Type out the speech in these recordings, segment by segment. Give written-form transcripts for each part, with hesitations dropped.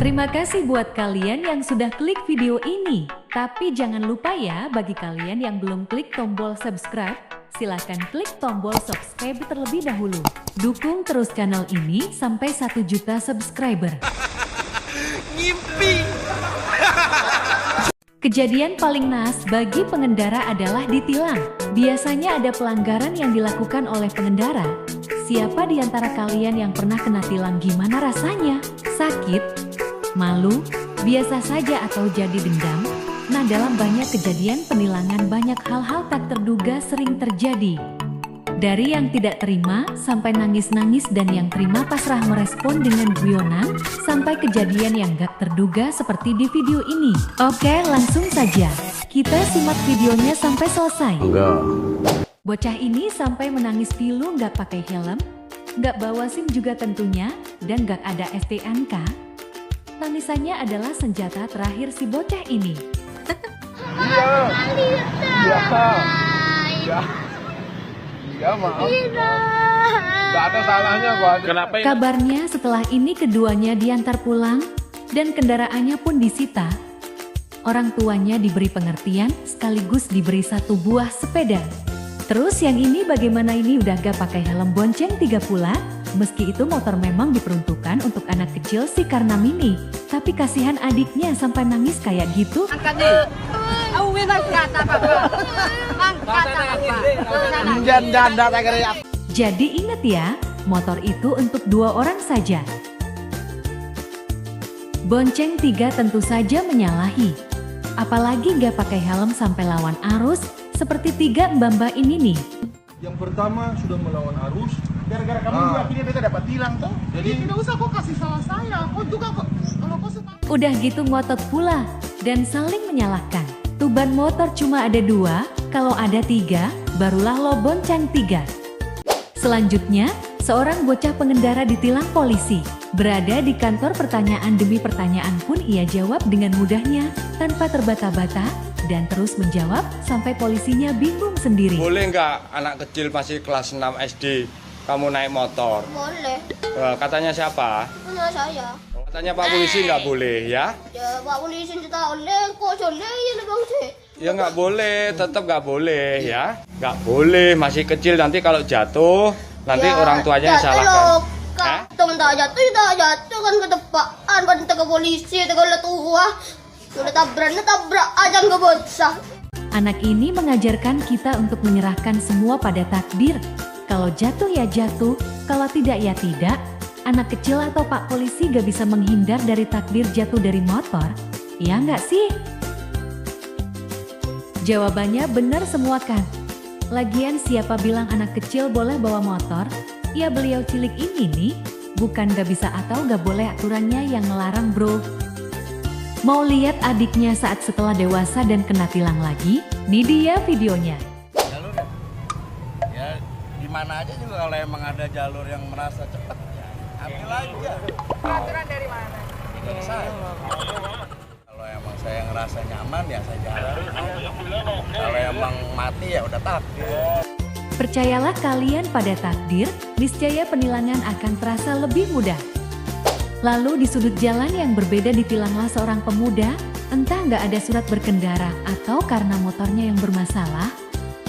Terima kasih buat kalian yang sudah klik video ini. Tapi jangan lupa ya, bagi kalian yang belum klik tombol subscribe, silahkan klik tombol subscribe terlebih dahulu. Dukung terus channel ini sampai 1 juta subscriber. Ngimpi. Kejadian paling naas bagi pengendara adalah ditilang. Biasanya ada pelanggaran yang dilakukan oleh pengendara. Siapa di antara kalian yang pernah kena tilang, gimana rasanya? Sakit? Malu? Biasa saja atau jadi dendam? Nah, dalam banyak kejadian penilangan banyak hal-hal tak terduga sering terjadi. Dari yang tidak terima sampai nangis-nangis dan yang terima pasrah merespon dengan guyonan, sampai kejadian yang gak terduga seperti di video ini. Oke, langsung saja. Kita simak videonya sampai selesai. Bocah ini sampai menangis pilu gak pakai helm, gak bawa SIM juga tentunya, dan gak ada STNK. Tangisannya adalah senjata terakhir si bocah ini. Ya maaf. Gak ada salahnya kok. Kenapa? Kabarnya setelah ini keduanya diantar pulang dan kendaraannya pun disita. Orang tuanya diberi pengertian sekaligus diberi 1 buah sepeda. Terus yang ini bagaimana, ini udah gak pakai helm bonceng 3 pula? Meski itu motor memang diperuntukkan untuk anak kecil sih karena mini, tapi kasihan adiknya sampai nangis kayak gitu. Jadi inget ya, motor itu untuk 2 orang saja. Bonceng 3 tentu saja menyalahi. Apalagi gak pakai helm sampai lawan arus, seperti 3 mbak-mbak ini nih. Yang pertama sudah melawan arus. Gara-gara kamu juga akhirnya beta dapat tilang toh. Jadi tidak usah kok kasih salah saya. Kok juga kok kalau kau suka. Udah gitu ngotot pula dan saling menyalahkan. Tuban motor cuma ada 2, kalau ada 3, barulah lo bonceng 3. Selanjutnya, seorang bocah pengendara ditilang polisi. Berada di kantor, pertanyaan demi pertanyaan pun ia jawab dengan mudahnya, tanpa terbata-bata, dan terus menjawab sampai polisinya bingung sendiri. Boleh nggak anak kecil masih kelas 6 SD kamu naik motor? Boleh. Katanya siapa? Mana saya? Katanya Pak Polisi nggak boleh ya? Ya Pak Polisi tidak boleh, kok boleh ya bang sih? Ya nggak boleh, tetap nggak boleh ya. Nggak boleh, masih kecil, nanti kalau jatuh nanti Ya, orang tuanya jatuh salahkan. loh, Kak. Temen tak jatuh kan ketepaan pada ke polisi, tegal tua. Udah tabrak aja nggak bocah. Anak ini mengajarkan kita untuk menyerahkan semua pada takdir. Kalau jatuh ya jatuh, kalau tidak ya tidak. Anak kecil atau Pak Polisi gak bisa menghindar dari takdir jatuh dari motor. Ya nggak sih? Jawabannya benar semua kan? Lagian siapa bilang anak kecil boleh bawa motor? Ya beliau cilik ini nih, bukan gak bisa atau gak boleh aturannya yang ngelarang bro. Mau lihat adiknya saat setelah dewasa dan kena tilang lagi? Nih dia videonya. Jalur ya di mana aja juga, kalau emang ada jalur yang merasa cepat ya ambil aja. Aturan dari mana? Dari saya. Kalau emang saya ngerasa nyaman ya saya jalan. Kalau emang mati ya udah takdir. Percayalah kalian pada takdir, niscaya penilangan akan terasa lebih mudah. Lalu di sudut jalan yang berbeda ditilanglah seorang pemuda, entah nggak ada surat berkendara atau karena motornya yang bermasalah.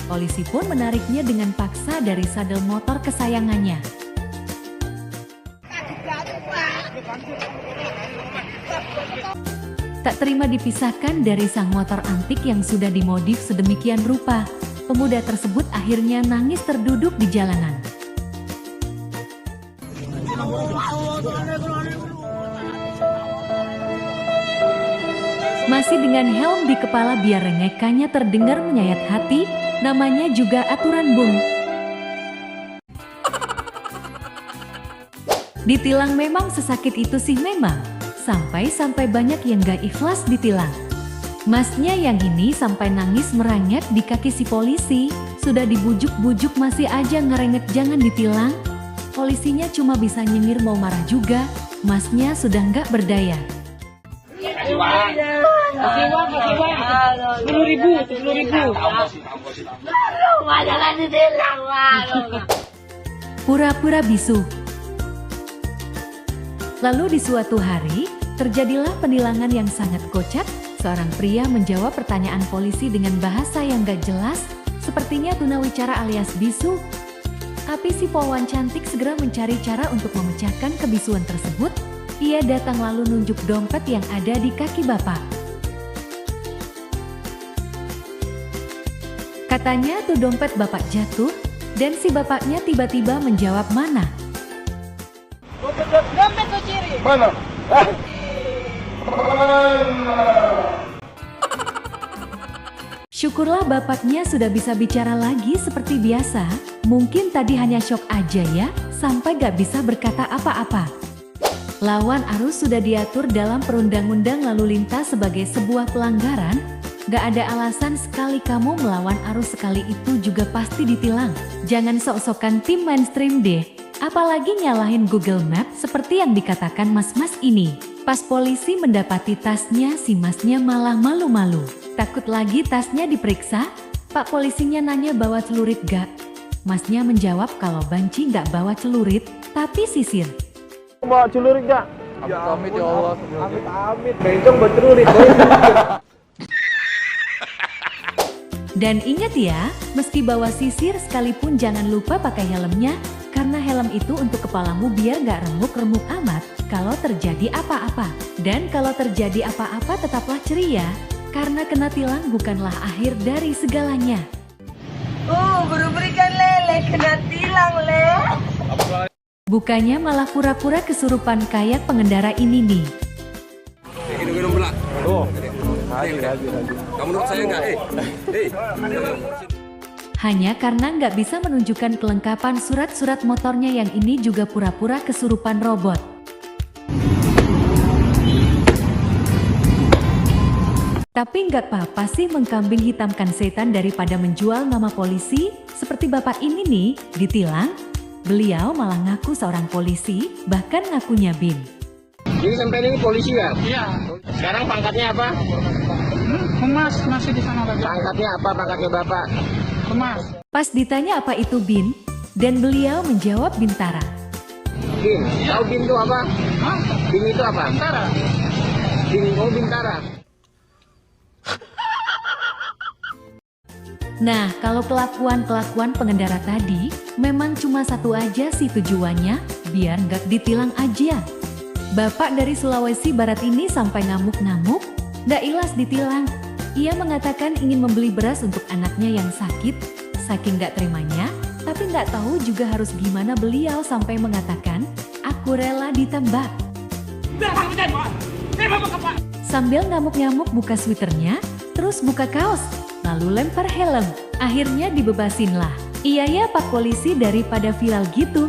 Polisi pun menariknya dengan paksa dari sadel motor kesayangannya. Tak terima dipisahkan dari sang motor antik yang sudah dimodif sedemikian rupa, pemuda tersebut akhirnya nangis terduduk di jalanan. Masih dengan helm di kepala biar rengekannya terdengar menyayat hati, namanya juga aturan bung. Ditilang memang sesakit itu sih memang, sampai banyak yang gak ikhlas ditilang. Masnya yang ini sampai nangis merangek di kaki si polisi, sudah dibujuk-bujuk masih aja ngerengek jangan ditilang. Polisinya cuma bisa nyengir mau marah juga, masnya sudah gak berdaya. 10.000. Pura-pura bisu. Lalu di suatu hari, Terjadilah penilangan yang sangat kocak. Seorang pria menjawab pertanyaan polisi dengan bahasa yang gak jelas, sepertinya tunawicara alias bisu. Tapi si polwan cantik segera mencari cara untuk memecahkan kebisuan tersebut. Ia datang lalu nunjuk dompet yang ada di kaki bapak. Katanya tuh dompet bapak jatuh, dan si bapaknya tiba-tiba menjawab mana. Dompet tuh ciri. Mana? Syukurlah bapaknya sudah bisa bicara lagi seperti biasa. Mungkin tadi hanya syok aja ya, sampai gak bisa berkata apa-apa. Lawan arus sudah diatur dalam perundang-undang lalu lintas sebagai sebuah pelanggaran. Gak ada alasan sekali kamu melawan arus sekali itu juga pasti ditilang. Jangan sok-sokan tim mainstream deh. Apalagi nyalahin Google Map seperti yang dikatakan mas-mas ini. Pas polisi mendapati tasnya, si masnya malah malu-malu. Takut lagi tasnya diperiksa, Pak polisinya nanya bawa celurit gak? Masnya menjawab kalau banci gak bawa celurit, tapi sisir. Bawa celurit gak? Amit ya Allah. Amit-amit, bencong bawa celurit. Dan ingat ya, meski bawa sisir sekalipun jangan lupa pakai helmnya, karena helm itu untuk kepalamu biar gak remuk-remuk amat kalau terjadi apa-apa. Dan kalau terjadi apa-apa tetaplah ceria, karena kena tilang bukanlah akhir dari segalanya. Baru berikan lele, kena tilang le. Bukannya malah pura-pura kesurupan kayak pengendara ini nih. Minum belak. Kamu menurut saya nggak? Hanya karena nggak bisa menunjukkan kelengkapan surat-surat motornya yang ini juga pura-pura kesurupan robot. Tapi nggak apa-apa sih mengkambing hitamkan setan daripada menjual nama polisi, seperti bapak ini nih, ditilang. Beliau malah ngaku seorang polisi, bahkan ngakunya BIM. Ini sampai ini polisi ya? Iya. Sekarang pangkatnya apa? Humas masih di sana lagi. Pangkatnya apa? Pangkatnya bapak? Humas. Pas ditanya apa itu BIM, dan beliau menjawab Bintara. Bin. Tahu bin itu apa? Hah? Bin itu apa? Bintara. Bin. Oh, Bintara. Nah, kalau kelakuan-kelakuan pengendara tadi, memang cuma satu aja sih tujuannya, biar nggak ditilang aja. Bapak dari Sulawesi Barat ini sampai ngamuk-ngamuk, nggak ilas ditilang. Ia mengatakan ingin membeli beras untuk anaknya yang sakit, saking nggak terimanya, tapi nggak tahu juga harus gimana beliau sampai mengatakan, aku rela ditembak. Sambil ngamuk-ngamuk buka sweaternya, terus buka kaos, lalu lempar helm. Akhirnya dibebasin lah. Iya ya Pak polisi daripada viral gitu.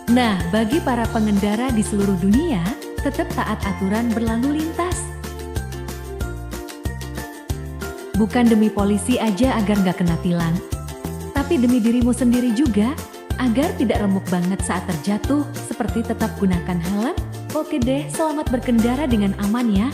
Nah, bagi para pengendara di seluruh dunia, tetap taat aturan berlalu lintas. Bukan demi polisi aja agar nggak kena tilang, tapi demi dirimu sendiri juga, agar tidak remuk banget saat terjatuh, seperti tetap gunakan helm. Oke deh, selamat berkendara dengan aman ya.